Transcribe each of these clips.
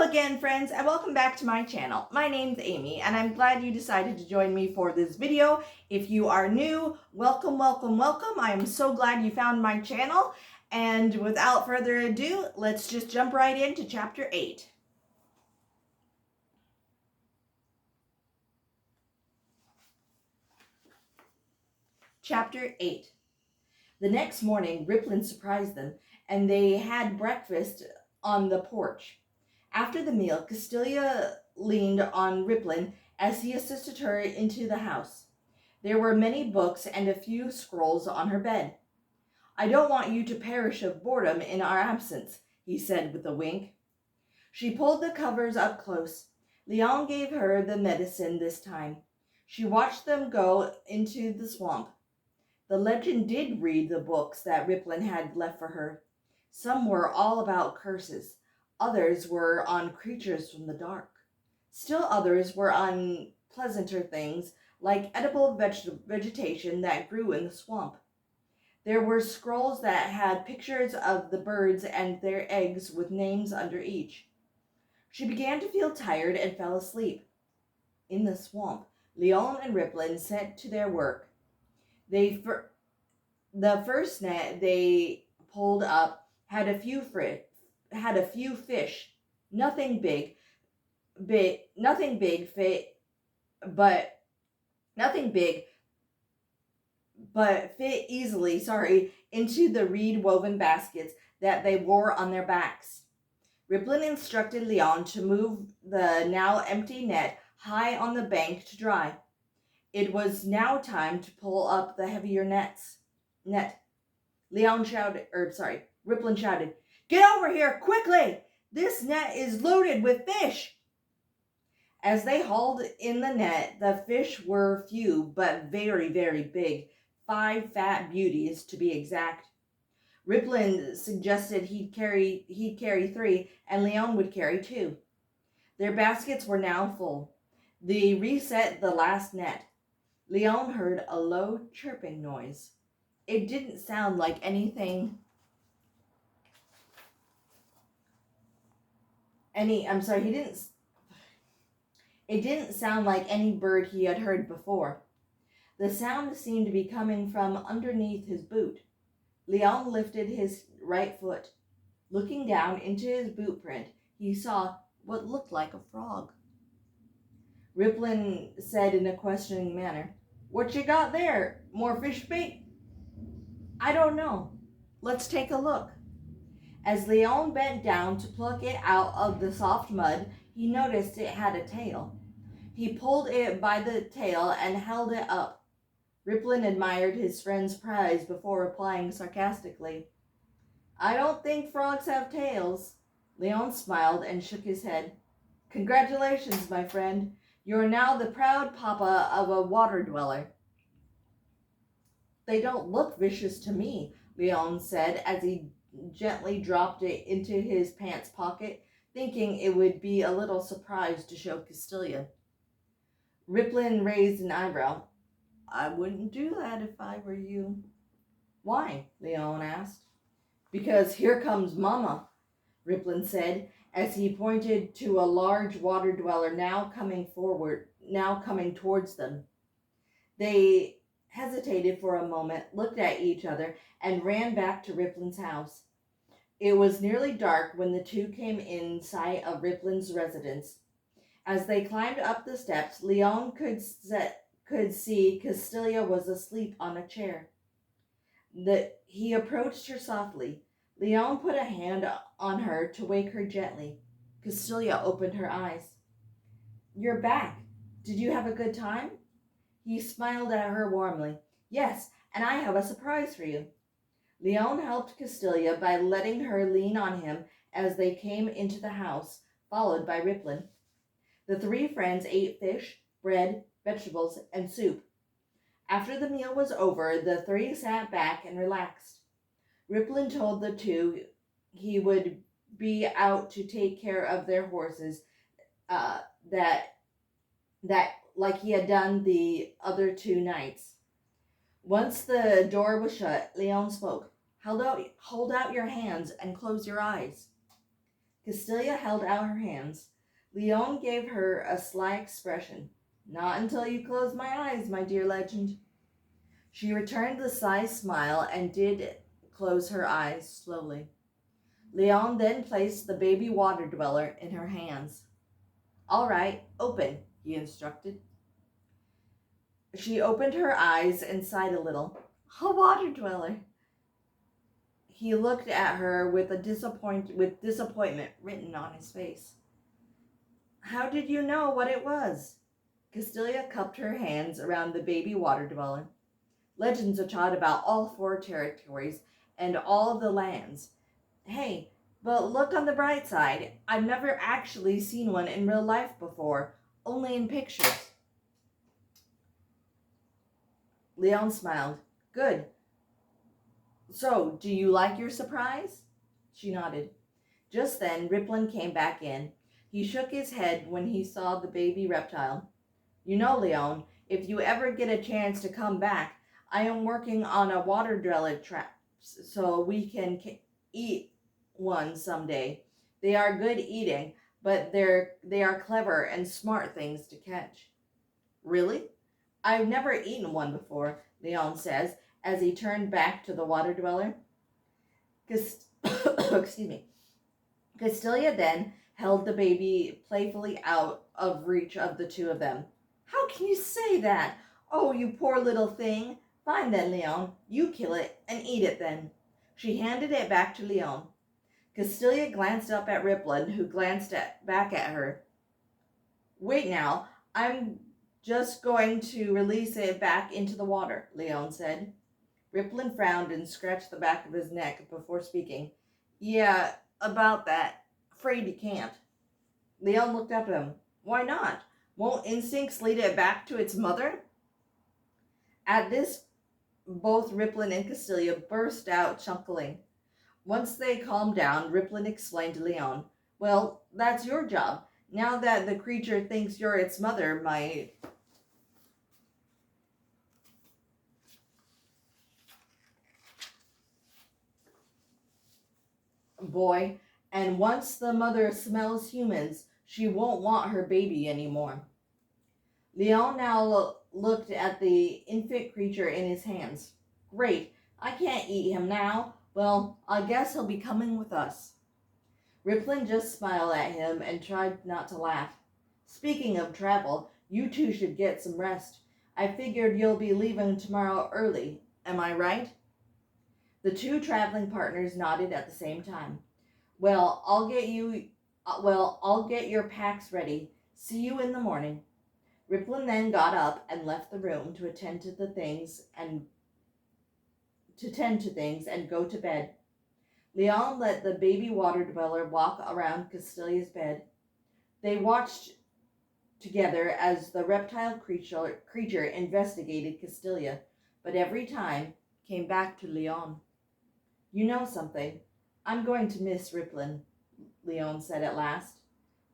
again, friends, and welcome back to my channel. My name's Amy, and I'm glad you decided to join me for this video. If you are new, welcome, welcome, welcome. I am so glad you found my channel. And without further ado, let's just jump right into Chapter 8. Chapter 8. The next morning, Ripplin surprised them, and they had breakfast on the porch. After the meal, Castilia leaned on Ripplin as he assisted her into the house. There were many books and a few scrolls on her bed. "I don't want you to perish of boredom in our absence," he said with a wink. She pulled the covers up close. Leon gave her the medicine this time. She watched them go into the swamp. The legend did read the books that Ripplin had left for her. Some were all about curses. Others were on creatures from the dark. Still others were on pleasanter things, like edible vegetation that grew in the swamp. There were scrolls that had pictures of the birds and their eggs with names under each. She began to feel tired and fell asleep. In the swamp, Leon and Ripplin set to their work. The first net they pulled up had a few fish, nothing big, but fit easily, into the reed woven baskets that they wore on their backs. Ripplin instructed Leon to move the now empty net high on the bank to dry. It was now time to pull up the heavier net. Ripplin shouted, "Get over here, quickly! This net is loaded with fish!" As they hauled in the net, the fish were few but very, very big, 5 fat beauties to be exact. Ripplin suggested he'd carry 3, and Leon would carry 2. Their baskets were now full. They reset the last net. Leon heard a low chirping noise. It didn't sound like anything. It didn't sound like any bird he had heard before. The sound seemed to be coming from underneath his boot. Leon lifted his right foot. Looking down into his boot print, he saw what looked like a frog. Ripplin said in a questioning manner, "What you got there? More fish bait?" "I don't know. Let's take a look." As Leon bent down to pluck it out of the soft mud, he noticed it had a tail. He pulled it by the tail and held it up. Ripplin admired his friend's prize before replying sarcastically, "I don't think frogs have tails." Leon smiled and shook his head. "Congratulations, my friend. You are now the proud papa of a water dweller." "They don't look vicious to me," Leon said as he gently dropped it into his pants pocket, thinking it would be a little surprise to show Castilia. Ripplin raised an eyebrow. "I wouldn't do that if I were you." "Why?" Leon asked. "Because here comes Mama," Ripplin said, as he pointed to a large water dweller now coming towards them. They hesitated for a moment, looked at each other, and ran back to Ripplin's house. It was nearly dark when the two came in sight of Ripplin's residence. As they climbed up the steps, Leon could see Castilia was asleep on a chair. He approached her softly. Leon put a hand on her to wake her gently. Castilia opened her eyes. "You're back. Did you have a good time?" He smiled at her warmly. "Yes, and I have a surprise for you." Leon helped Castilia by letting her lean on him as they came into the house, followed by Ripplin. The 3 friends ate fish, bread, vegetables, and soup. After the meal was over, the 3 sat back and relaxed. Ripplin told the 2 he would be out to take care of their horses, that like he had done the other 2 nights. Once the door was shut, Leon spoke. Hold out your hands and close your eyes." Castilia held out her hands. Leon gave her a sly expression. Not until you close my eyes, my dear legend. She returned the sly smile and did close her eyes slowly. Leon then placed the baby water dweller in her hands. All right, open, he instructed. She opened her eyes and sighed a little. A water dweller. He looked at her with disappointment written on his face. How did you know what it was? Castilia cupped her hands around the baby water dweller. Legends are taught about all 4 territories and all of the lands. Hey, but look on the bright side. I've never actually seen one in real life before, only in pictures. Leon smiled. Good. So, do you like your surprise? She nodded. Just then, Ripplin came back in. He shook his head when he saw the baby reptile. You know, Leon, if you ever get a chance to come back, I am working on a water dweller trap so we can eat one someday. They are good eating, but they are clever and smart things to catch. Really? I've never eaten one before, Leon says, as he turned back to the water dweller. Excuse me. Castilia then held the baby playfully out of reach of the 2 of them. How can you say that? Oh, you poor little thing. Fine then, Leon. You kill it and eat it then. She handed it back to Leon. Castilia glanced up at Ripplin, who glanced back at her. Wait now, I'm just going to release it back into the water, Leon said. Ripplin frowned and scratched the back of his neck before speaking. Yeah, about that. Afraid you can't. Leon looked up at him. Why not? Won't instincts lead it back to its mother? At this, both Ripplin and Castilia burst out chuckling. Once they calmed down, Ripplin explained to Leon, well, that's your job. Now that the creature thinks you're its mother, my boy, and once the mother smells humans, she won't want her baby anymore. Leon now looked at the infant creature in his hands. Great, I can't eat him now. Well, I guess he'll be coming with us. Ripplin just smiled at him and tried not to laugh. Speaking of travel, you 2 should get some rest. I figured you'll be leaving tomorrow early. Am I right? The 2 traveling partners nodded at the same time. Well, I'll get your packs ready. See you in the morning. Ripplin then got up and left the room to tend to things and go to bed. Leon let the baby water dweller walk around Castilia's bed. They watched together as the reptile creature investigated Castilia, but every time came back to Leon. You know something? I'm going to miss Ripplin, Leon said at last.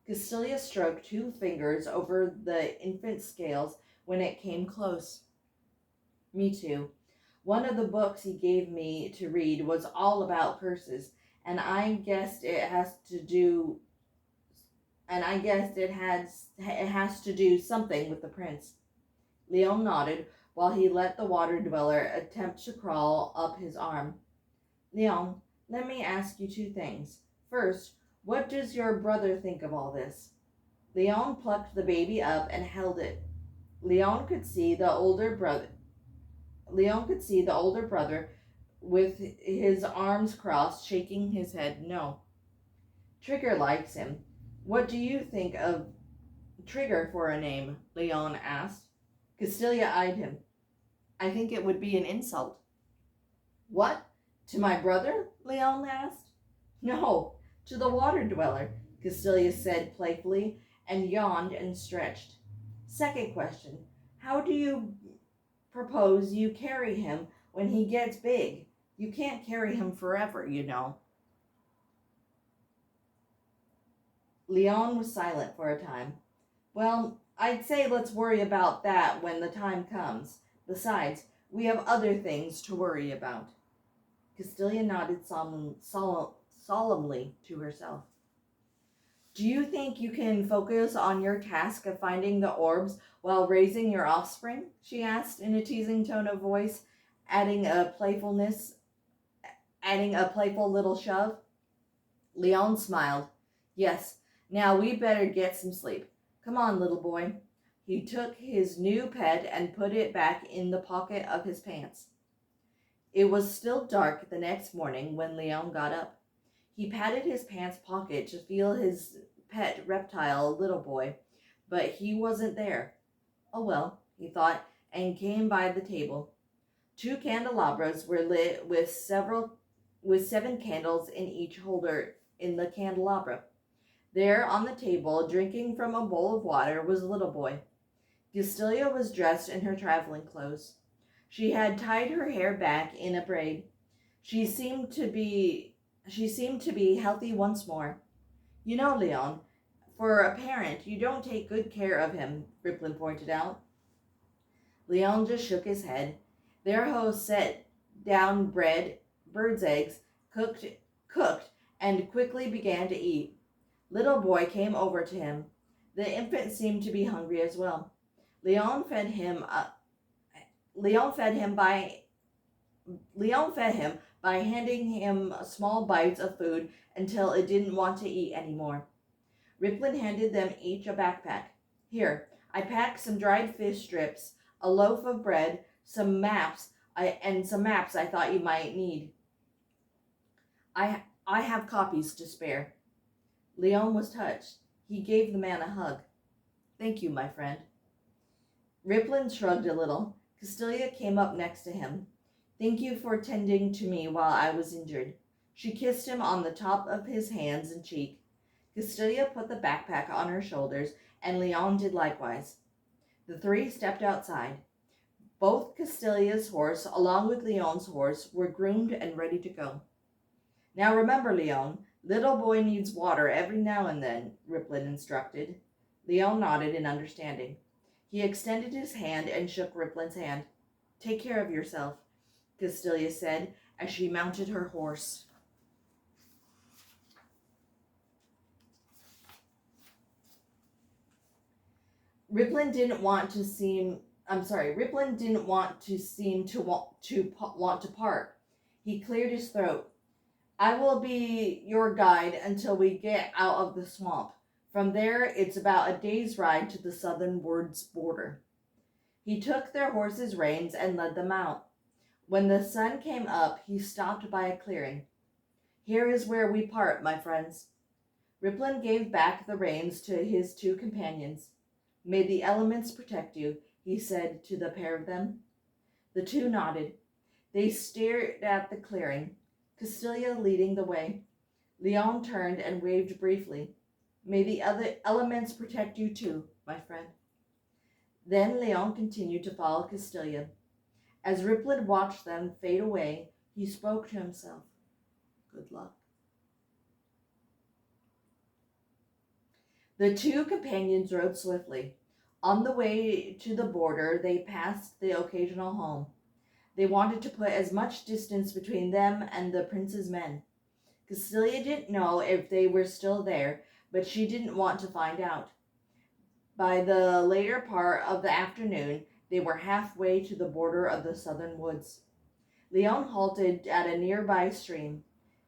Castilia stroked 2 fingers over the infant's scales when it came close. Me too. One of the books he gave me to read was all about curses, and I guessed it has to do something with the prince. Leon nodded while he let the water dweller attempt to crawl up his arm. Leon, let me ask you 2 things. First, what does your brother think of all this? Leon plucked the baby up and held it. Leon could see the older brother with his arms crossed, shaking his head no. Trigger likes him. What do you think of Trigger for a name? Leon asked. Castilia eyed him. I think it would be an insult. What? To my brother? Leon asked. No, to the water dweller, Castilia said playfully, and yawned and stretched. Second question, how do you propose you carry him when he gets big? You can't carry him forever, you know. Leon was silent for a time. Well, I'd say let's worry about that when the time comes. Besides, we have other things to worry about. Castilia nodded solemnly to herself. Do you think you can focus on your task of finding the orbs while raising your offspring? She asked in a teasing tone of voice, adding a playfulness, adding a playful little shove. Leon smiled. Yes, now we better get some sleep. Come on, little boy. He took his new pet and put it back in the pocket of his pants. It was still dark the next morning when Leon got up. He patted his pants pocket to feel his pet reptile, little boy, but he wasn't there. Oh well, he thought, and came by the table. Two candelabras were lit with 7 candles in each holder in the candelabra. There on the table, drinking from a bowl of water, was little boy. Castilia was dressed in her traveling clothes. She had tied her hair back in a braid. She seemed to be healthy once more. You know, Leon, for a parent, you don't take good care of him, Ripplin pointed out. Leon just shook his head. Their host set down bread, bird's eggs, cooked, and quickly began to eat. Little boy came over to him. The infant seemed to be hungry as well. Leon fed him. Leon fed him by handing him small bites of food until it didn't want to eat anymore. Ripplin handed them each a backpack. Here, I packed some dried fish strips, a loaf of bread, some maps I thought you might need. I have copies to spare. Leon was touched. He gave the man a hug. Thank you, my friend. Ripplin shrugged a little. Castilia came up next to him. Thank you for tending to me while I was injured. She kissed him on the top of his hands and cheek. Castilia put the backpack on her shoulders, and Leon did likewise. The three stepped outside. Both Castilia's horse, along with Leon's horse, were groomed and ready to go. Now remember, Leon, little boy needs water every now and then, Ripplin instructed. Leon nodded in understanding. He extended his hand and shook Ripplin's hand. Take care of yourself, Castilia said as she mounted her horse. Ripplin didn't want to seem to part. He cleared his throat. I will be your guide until we get out of the swamp. From there, it's about a day's ride to the southern woods border. He took their horses' reins and led them out. When the sun came up, he stopped by a clearing. Here is where we part, my friends. Ripplin gave back the reins to his two companions. May the elements protect you, he said to the pair of them. The two nodded. They stared at the clearing, Castilia leading the way. Leon turned and waved briefly. May the other elements protect you too, my friend. Then Leon continued to follow Castilia. As Ripplin watched them fade away, he spoke to himself. Good luck. The two companions rode swiftly. On the way to the border, they passed the occasional home. They wanted to put as much distance between them and the prince's men. Castilia didn't know if they were still there, but she didn't want to find out. By the later part of the afternoon, they were halfway to the border of the southern woods. Leon halted at a nearby stream.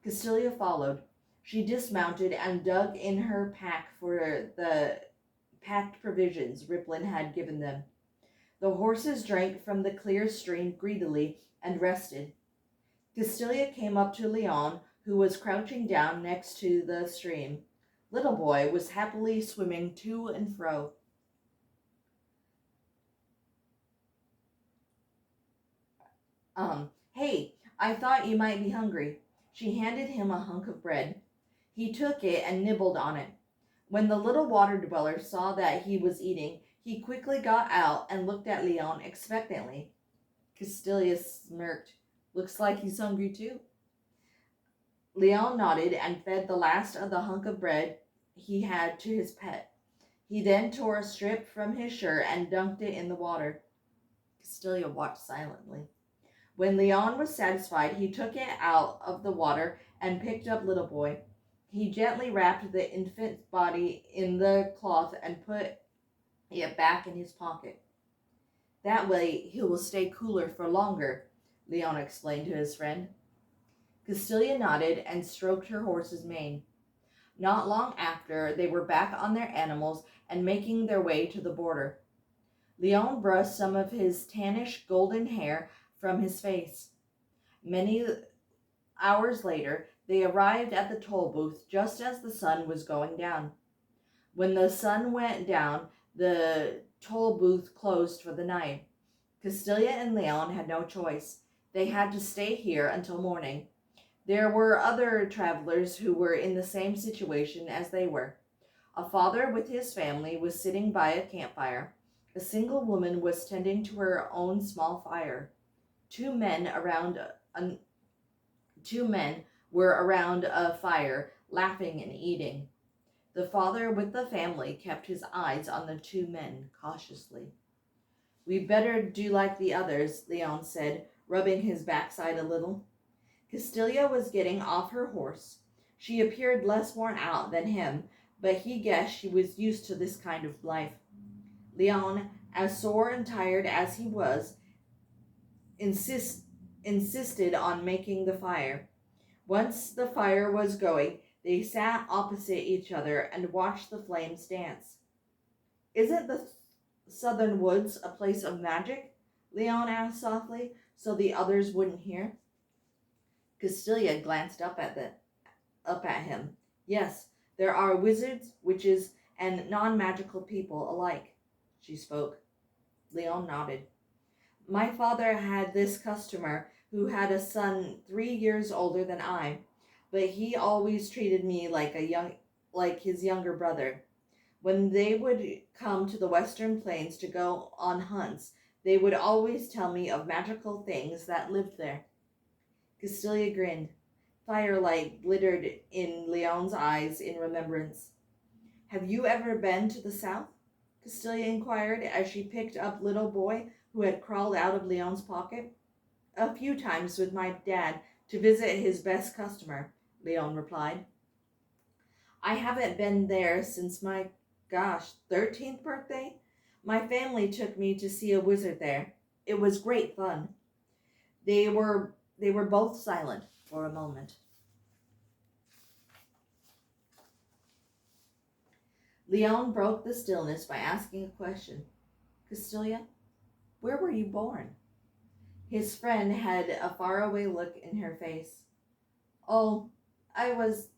Castilia followed. She dismounted and dug in her pack for the packed provisions Ripplin had given them. The horses drank from the clear stream greedily and rested. Castilia came up to Leon, who was crouching down next to the stream. Little boy was happily swimming to and fro. Hey, I thought you might be hungry. She handed him a hunk of bread. He took it and nibbled on it. When the little water dweller saw that he was eating, he quickly got out and looked at Leon expectantly. Castilia smirked. Looks like he's hungry too. Leon nodded and fed the last of the hunk of bread he had to his pet. He then tore a strip from his shirt and dunked it in the water. Castilia watched silently. When Leon was satisfied, he took it out of the water and picked up Little Boy. He gently wrapped the infant's body in the cloth and put it back in his pocket. That way he will stay cooler for longer, Leon explained to his friend. Castilia nodded and stroked her horse's mane. Not long after, they were back on their animals and making their way to the border. Leon brushed some of his tannish golden hair from his face. Many hours later, they arrived at the toll booth just as the sun was going down. When the sun went down, the toll booth closed for the night. Castilia and Leon had no choice. They had to stay here until morning. There were other travelers who were in the same situation as they were. A father with his family was sitting by a campfire. A single woman was tending to her own small fire. Two men were around a fire, laughing and eating. The father with the family kept his eyes on the two men cautiously. "We better do like the others," Leon said, rubbing his backside a little. Castilia was getting off her horse. She appeared less worn out than him, but he guessed she was used to this kind of life. Leon, as sore and tired as he was, insisted on making the fire. Once the fire was going, they sat opposite each other and watched the flames dance. "Isn't the southern woods a place of magic?" Leon asked softly, so the others wouldn't hear. Castilia glanced up at him. "Yes, there are wizards, witches, and non-magical people alike," she spoke. Leon nodded. "My father had this customer who had a son 3 years older than I, but he always treated me like his younger brother. When they would come to the western plains to go on hunts, they would always tell me of magical things that lived there." Castilia grinned. Firelight glittered in Leon's eyes in remembrance. "Have you ever been to the south?" Castilia inquired as she picked up Little Boy, who had crawled out of Leon's pocket. "A few times with my dad to visit his best customer," Leon replied. "I haven't been there since my 13th birthday. My family took me to see a wizard there. It was great fun." They were both silent for a moment. Leon broke the stillness by asking a question. "Castilia, where were you born?" His friend had a faraway look in her face. "Oh, I was..."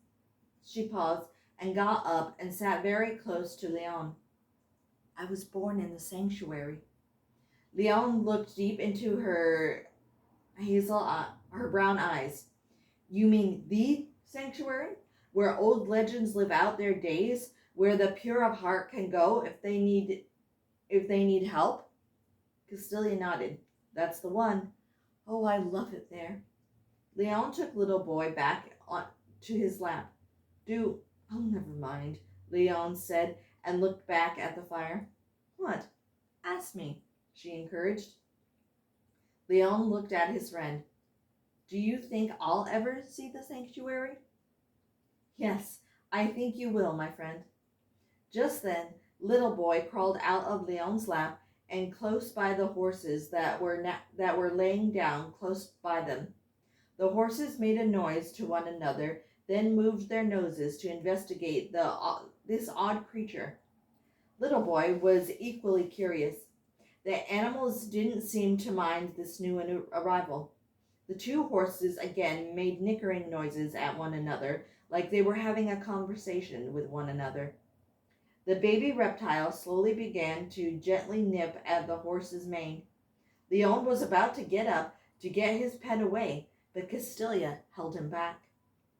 She paused and got up and sat very close to Leon. "I was born in the sanctuary." Leon looked deep into her brown eyes. "You mean the sanctuary, where old legends live out their days, where the pure of heart can go if they need help?" Castilia nodded. "That's the one. Oh, I love it there." Leon took Little Boy back to his lap. Oh, never mind," Leon said and looked back at the fire. "What? Ask me," she encouraged. Leon looked at his friend. "Do you think I'll ever see the sanctuary?" "Yes, I think you will, my friend." Just then, Little Boy crawled out of Leon's lap and close by the horses that were laying down close by them. The horses made a noise to one another, then moved their noses to investigate this odd creature. Little Boy was equally curious. The animals didn't seem to mind this new arrival. The two horses again made nickering noises at one another, like they were having a conversation with one another. The baby reptile slowly began to gently nip at the horse's mane. Leon was about to get up to get his pet away, but Castilia held him back.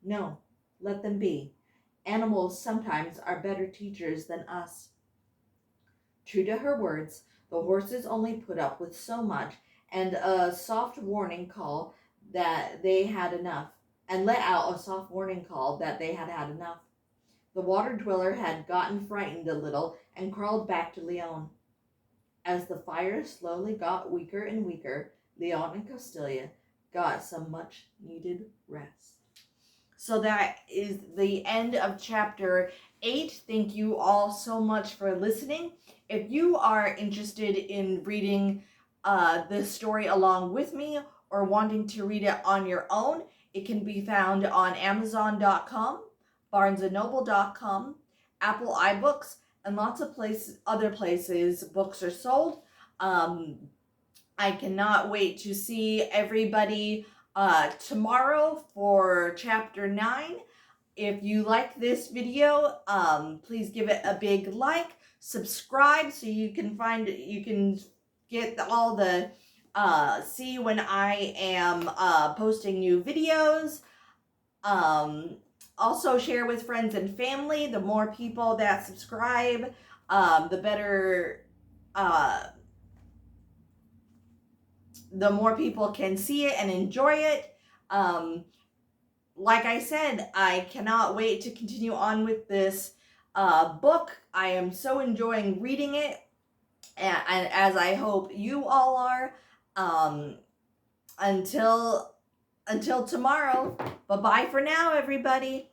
"No, let them be. Animals sometimes are better teachers than us." True to her words, the horses only put up with so much and a soft warning call that they had enough, and let out a soft warning call that they had had enough. The water dweller had gotten frightened a little and crawled back to Leon. As the fire slowly got weaker and weaker, Leon and Castilia got some much needed rest. So that is the end of chapter 8. Thank you all so much for listening. If you are interested in reading this story along with me or wanting to read it on your own, it can be found on Amazon.com, BarnesandNoble.com, Apple iBooks, and lots of other places books are sold. I cannot wait to see everybody tomorrow for chapter 9. If you like this video, please give it a big like, subscribe so you can get all the see when I am posting new videos. Also share with friends and family. The more people that subscribe, the better, the more people can see it and enjoy it. Like I said, I cannot wait to continue on with this book. I am so enjoying reading it, and as I hope you all are. Until tomorrow, bye-bye for now, everybody.